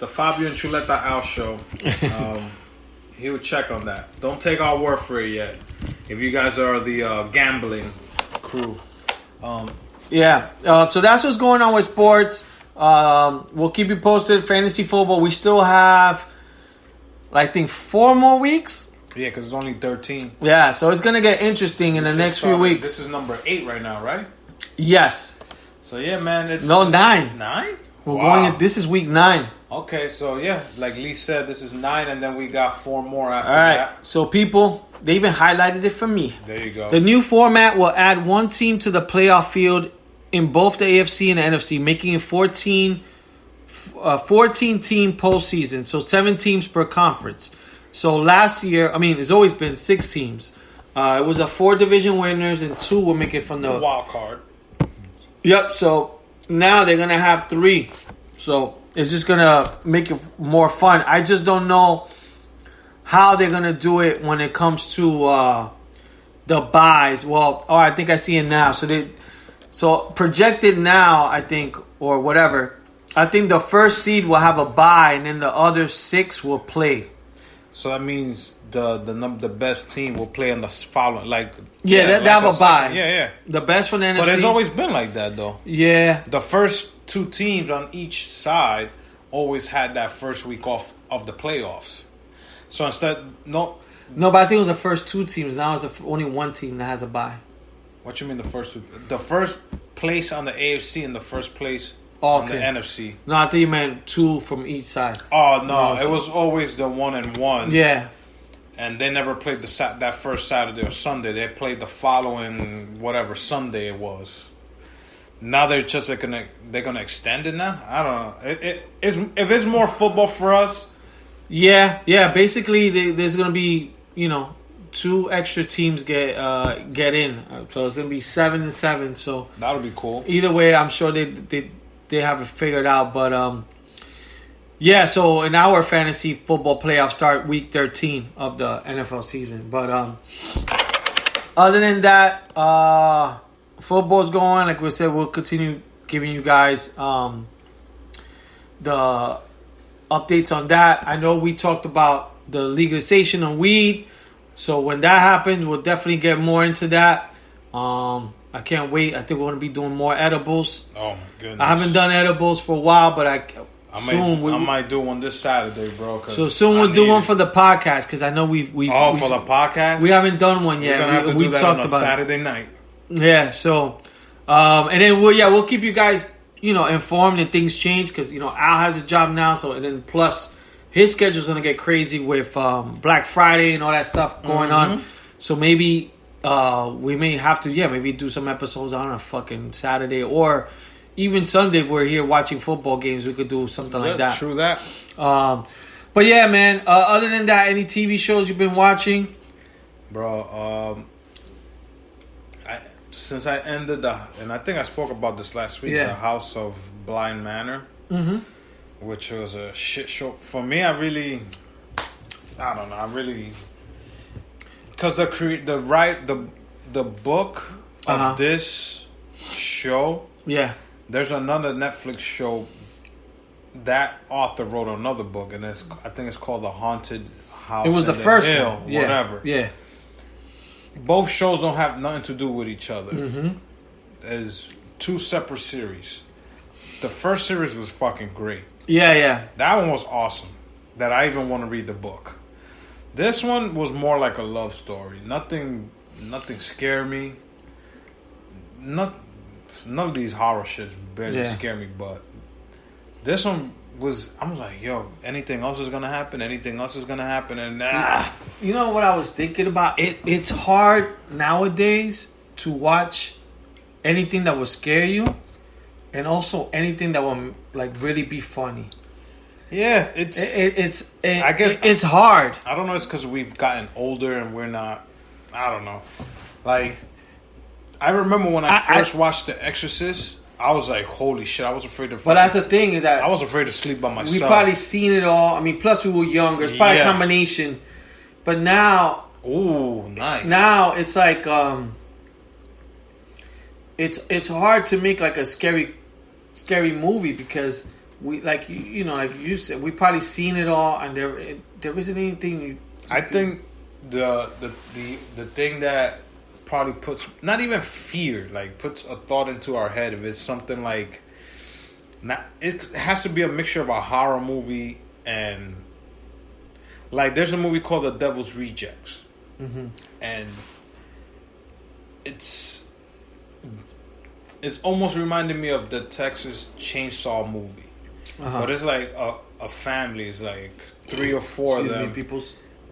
the Fabio and Chuleta Al show. He would check on that. Don't take our word for it yet. If you guys are the gambling crew. So that's what's going on with sports. We'll keep you posted. Fantasy football. We still have, I think, 4 more weeks. Yeah, because it's only 13. Yeah, so it's gonna get interesting in the next few weeks. This is number 8 right now, right? Yes. So yeah, man. It's 9. 9. We're going. This is week 9. Okay, so yeah, like Lee said, this is 9, and then we got 4 more after All right. that. So people, they even highlighted it for me. There you go. The new format will add 1 team to the playoff field in both the AFC and the NFC, making it 14 team postseason. So 7 teams per conference. So last year, it's always been 6 teams. It was a 4 division winners and 2 will make it from the wild card. Yep. So now they're gonna have 3. So it's just gonna make it more fun. I just don't know how they're gonna do it when it comes to the buys. Well, I think I see it now. So projected now, I think, or whatever. I think the first seed will have a bye, and then the other 6 will play. So that means the best team will play in the following, they have a bye. Yeah. The best for the NFC. But it's always been like that, though. Yeah. The first 2 teams on each side always had that first week off of the playoffs. So instead, no, but I think it was the first 2 teams. Now it's only 1 team that has a bye. What you mean the first 2? The first place on the AFC and the first place on the NFC. No, I think you meant 2 from each side. Oh no, it was always the 1 and 1. Yeah. And they never played that first Saturday or Sunday. They played the following whatever Sunday it was. Now they're just gonna extend it now. I don't know. If it's more football for us. Yeah. Basically, there's gonna be 2 extra teams get in, so it's gonna be 7 and 7. So that'll be cool. Either way, I'm sure they have it figured out, but so in our fantasy football playoffs start week 13 of the NFL season. But other than that, football's going. Like we said, we'll continue giving you guys the updates on that. I know we talked about the legalization of weed, so when that happens, we'll definitely get more into that. I can't wait. I think we're going to be doing more edibles. Oh my goodness! I haven't done edibles for a while, but I might do one this Saturday, bro. So soon we'll do one for the podcast, because I know we for the podcast we haven't done one yet. We're gonna have to do that on a Saturday night. Yeah. So, and then we'll keep you guys informed, and things change, because Al has a job now. So, and then plus his schedule's gonna get crazy with Black Friday and all that stuff going on. So maybe we may have to maybe do some episodes on a fucking Saturday, or even Sunday, if we're here watching football games, we could do something like that. True that. But yeah, man. Other than that, any TV shows you've been watching? Bro, since I ended and I think I spoke about this last week, the House of Blind Manor, which was a shit show. For me, I really, because the book of this show, there's another Netflix show. That author wrote another book, and I think it's called The Haunted House. It was the first Hill, one, whatever. Yeah. Both shows don't have nothing to do with each other. There's 2 separate series. The first series was fucking great. Yeah. That one was awesome. That I even want to read the book. This one was more like a love story. Nothing scared me. None of these horror shits barely scare me, but this one was. I was like, yo, anything else is gonna happen? Anything else is gonna happen? And you know what I was thinking about? It's hard nowadays to watch anything that will scare you, and also anything that will really be funny. Yeah, I guess it's hard. I don't know. It's because we've gotten older and we're not. I don't know. Like, I remember when I first watched The Exorcist, I was like, holy shit, I was afraid to. But that's the thing, is that I was afraid to sleep by myself. We probably seen it all. I mean, plus we were younger. It's probably a combination. But now, ooh, nice. Now it's like it's hard to make like a scary movie, because we like you know, like you said, we probably seen it all, and there isn't anything. I think the thing that probably puts not even fear, like puts a thought into our head if it's something like, not, it has to be a mixture of a horror movie and like there's a movie called The Devil's Rejects, and it's almost reminding me of the Texas Chainsaw movie, but it's like a family. It's like 3 or 4 of them,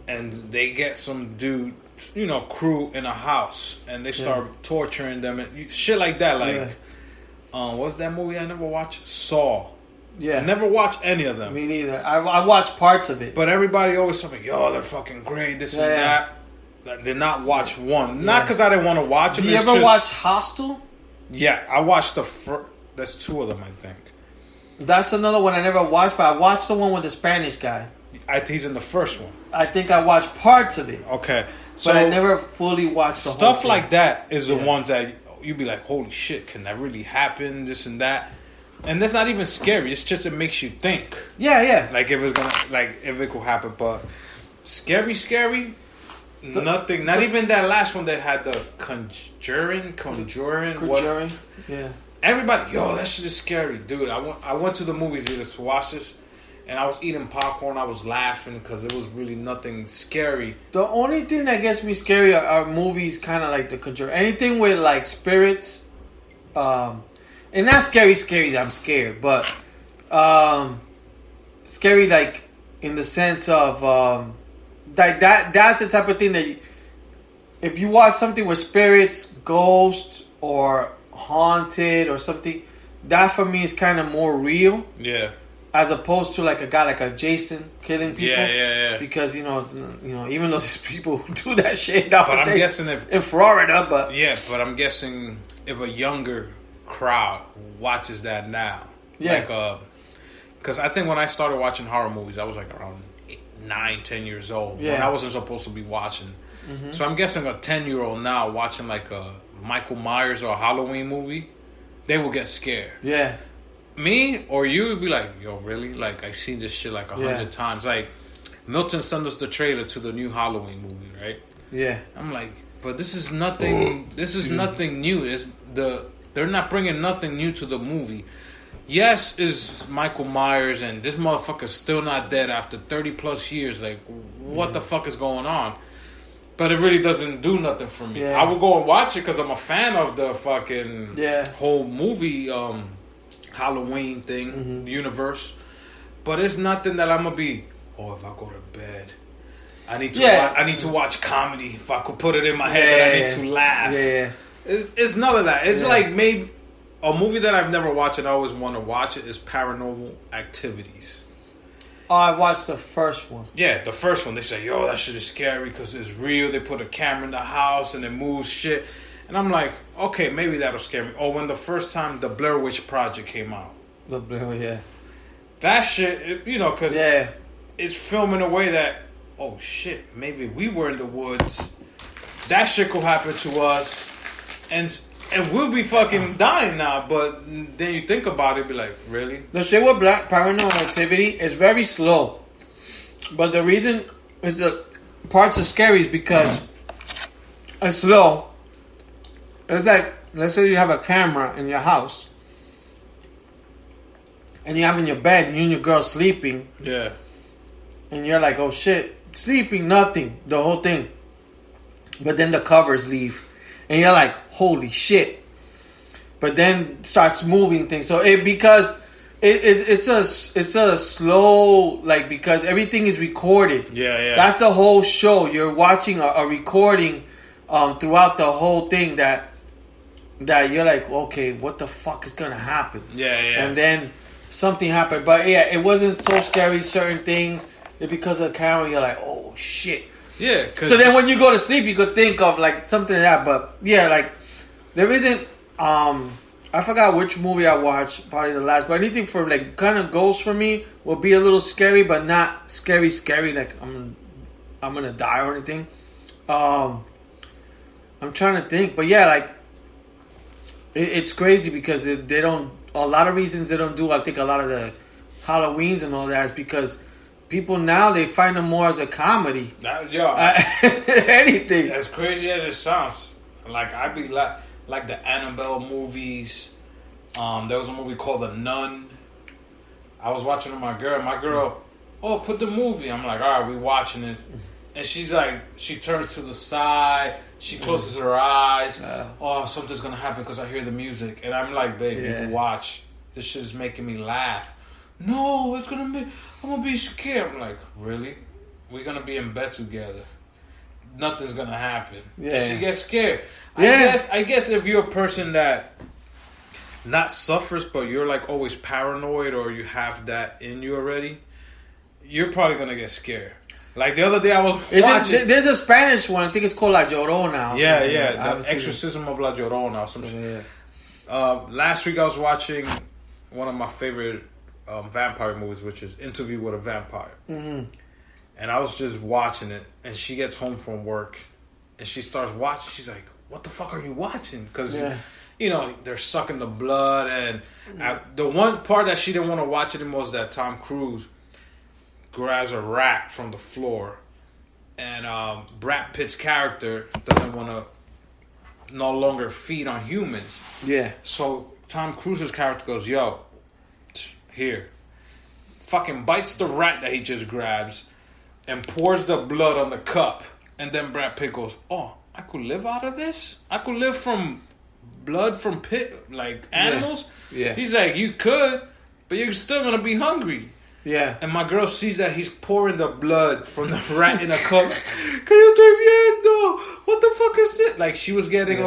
and they get some dude, you know, crew in a house, and they start torturing them and shit like that. Like, what's that movie I never watched? Saw. Yeah, I never watched any of them. Me neither. I watched parts of it, but everybody always talking, like, yo, they're fucking great, this and that. I did not watch one, not because I didn't want to watch them. Did you ever watch Hostel? Yeah, I watched the first. There's 2 of them, I think. That's another one I never watched, but I watched the one with the Spanish guy. He's in the first one. I think I watched parts of it. Okay, so but I never fully watched the whole stuff thing. like that is the ones that you'd be like, holy shit, can that really happen? This and that. And that's not even scary. It's just it makes you think. Yeah. Like if it's gonna, like if it could happen, but scary. Nothing. Not even that last one that had the Conjuring. Yeah. Everybody, yo, that shit is scary, dude. I went to the movies theaters to watch this, and I was eating popcorn. I was laughing because it was really nothing scary. The only thing that gets me scary are movies kind of like The Conjuring. Anything with like spirits, and not scary that I'm scared, but scary like in the sense of like that's the type of thing that if you watch something with spirits, ghosts, or haunted or something, that for me is kind of more real. Yeah. As opposed to like a guy like a Jason killing people. Yeah. Because it's even though there's people who do that shit nowadays. But I'm guessing in Florida, but but I'm guessing if a younger crowd watches that now, like because I think when I started watching horror movies, I was like around 9-10 years old when I wasn't supposed to be watching. So I'm guessing a 10-year-old now watching like a Michael Myers or a Halloween movie, they will get scared. Yeah. Me or you would be like, yo, really? Like, I've seen this shit like 100 times. Like, Milton sent us the trailer to the new Halloween movie, right? Yeah. I'm like, but this is nothing. This is nothing new. They're not bringing nothing new to the movie. Yes, is Michael Myers, and this motherfucker's still not dead after 30 plus years. Like, what the fuck is going on? But it really doesn't do nothing for me. I will go and watch it because I'm a fan of the fucking whole movie Halloween thing, universe. But it's nothing that I'm gonna be. Oh, if I go to bed, I need to watch comedy. If I could put it in my head that I need to laugh. Yeah. It's none of that. It's like maybe a movie that I've never watched and I always want to watch it is Paranormal Activities. Oh, I watched the first one. Yeah, the first one. They say, yo, that shit is scary because it's real. They put a camera in the house and it moves shit. And I'm like, okay, maybe that'll scare me. Or when the first time the Blair Witch Project came out. That shit, because it's filmed in a way that, oh shit, maybe we were in the woods. That shit could happen to us. And we'll be fucking dying now. But then you think about it, be like, really? The shit with Paranormal Activity is very slow. But the reason is the parts are scary is because it's slow. It's like, let's say you have a camera in your house. And you have in your bed and you and your girl sleeping. Yeah. And you're like, oh shit. Sleeping, nothing. The whole thing. But then the covers leave. And you're like, holy shit. But then starts moving things. So it's a slow, like, because everything is recorded. Yeah. That's the whole show. You're watching a recording throughout the whole thing that you're like, okay, what the fuck is gonna happen? Yeah. And then something happened. But yeah, it wasn't so scary, certain things. It's because of the camera, you're like, oh shit. Yeah. So then when you go to sleep, you could think of like something like that. But yeah, like there isn't. I forgot which movie I watched, probably the last. But anything for like kind of ghosts for me will be a little scary, but not scary. Like I'm gonna die or anything. I'm trying to think, but yeah, like it's crazy because they don't. A lot of reasons they don't do. I think a lot of the Halloweens and all that is because people now they find them more as a comedy. Anything. As crazy as it sounds, like I be like the Annabelle movies. There was a movie called The Nun. I was watching with my girl. My girl, oh, put the movie. I'm like, all right, we watching this. And she's like, she turns to the side. She closes her eyes. Oh, something's gonna happen because I hear the music. And I'm like, babe, you can watch. This shit is making me laugh. No, I'm gonna be scared. I'm like, really? We're gonna be in bed together. Nothing's gonna happen. Yeah. And she gets scared. I guess if you're a person that not suffers, but you're like always paranoid or you have that in you already, you're probably gonna get scared. Like the other day I was watching... There's a Spanish one. I think it's called La Llorona. Yeah. The Exorcism of La Llorona or some shit. Last week I was watching one of my favorite vampire movies, which is Interview with a Vampire. Mm-hmm. And I was just watching it. And she gets home from work. And she starts watching. She's like, what the fuck are you watching? Because, you know, they're sucking the blood. And the one part that she didn't want to watch anymore was that Tom Cruise grabs a rat from the floor, and Brad Pitt's character doesn't want to no longer feed on humans. Yeah. So Tom Cruise's character goes, yo, here. Fucking bites the rat that he just grabs and pours the blood on the cup. And then Brad Pitt goes, oh, I could live out of this? I could live from blood from animals? Yeah. He's like, you could, but you're still going to be hungry. Yeah. And my girl sees that he's pouring the blood from the rat in a cup. Que yo estoy viendo? What the fuck is this? Like, she was getting,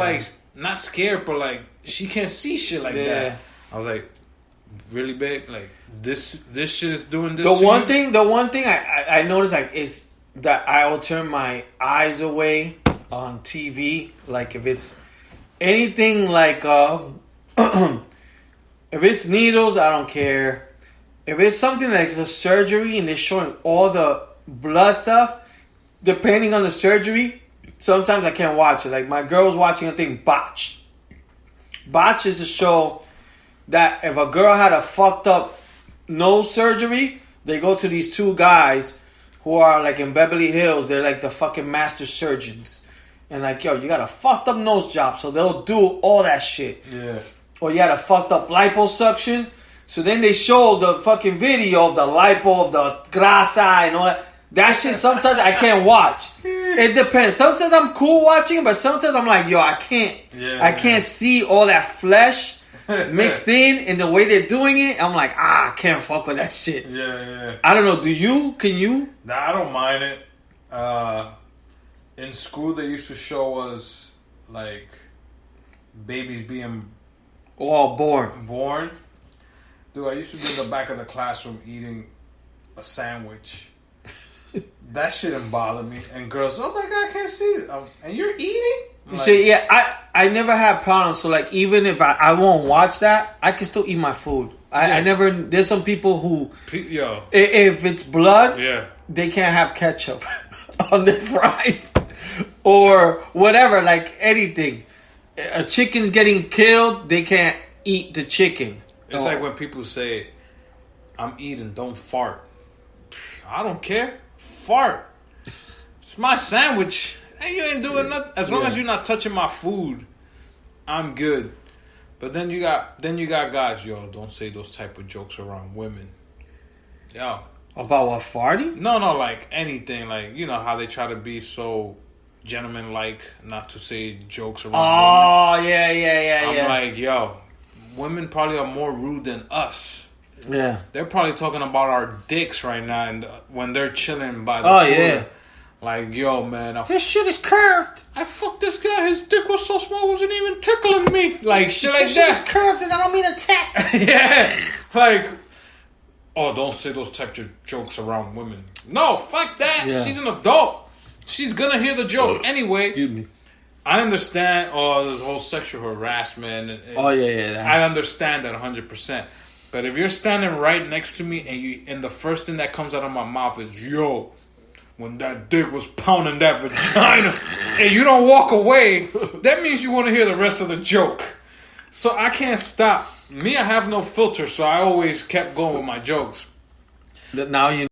not scared, but, like, she can't see shit like that. I was like, really, babe? Like, this shit is doing this The one thing I noticed, like, is that I will turn my eyes away on TV. Like, if it's anything like, if it's needles, I don't care. If it's something that's a surgery and they're showing all the blood stuff, depending on the surgery, sometimes I can't watch it. Like, my girl's watching a thing, Botch. Botch is a show that if a girl had a fucked up nose surgery, they go to these two guys who are, like, in Beverly Hills. They're, like, the fucking master surgeons. And, like, yo, you got a fucked up nose job, so they'll do all that shit. Yeah. Or you had a fucked up liposuction. So then they show the fucking video of the lipo, of the grasa and all that. That shit sometimes I can't watch. It depends. Sometimes I'm cool watching it, but sometimes I'm like, yo, I can't. Yeah, I can't see all that flesh mixed in the way they're doing it. I'm like, I can't fuck with that shit. Yeah. I don't know. Do you? Can you? Nah, I don't mind it. In school, they used to show us, like, babies being... born. Dude, I used to be in the back of the classroom eating a sandwich. That shit didn't bother me. And girls, oh my God, I can't see it. And you're eating? Like, so, yeah, I never had problems. So, like, even if I won't watch that, I can still eat my food. I never... There's some people who... If it's blood, they can't have ketchup on their fries. Or whatever, like anything. A chicken's getting killed, they can't eat the chicken. It's like when people say, I'm eating, don't fart. I don't care. Fart. It's my sandwich. And you ain't doing nothing. As long as you're not touching my food, I'm good. But then you got guys, yo, don't say those type of jokes around women. Yo. About what, farting? No, like anything. Like, you know how they try to be so gentleman-like, not to say jokes around women. Oh, yeah. I'm like, yo, women probably are more rude than us. Yeah. They're probably talking about our dicks right now and when they're chilling by the pool. Yeah. Like, yo, man. This shit is curved. I fucked this guy. His dick was so small, it wasn't even tickling me. Like, shit like that. This shit is curved and I don't mean to test. Yeah. Like, oh, don't say those types of jokes around women. No, fuck that. Yeah. She's an adult. She's gonna hear the joke anyway. Excuse me. I understand this whole sexual harassment. I understand that 100%. But if you're standing right next to me and the first thing that comes out of my mouth is, yo, when that dick was pounding that vagina, and you don't walk away, that means you want to hear the rest of the joke. So I can't stop. me, I have no filter, so I always kept going with my jokes. That now you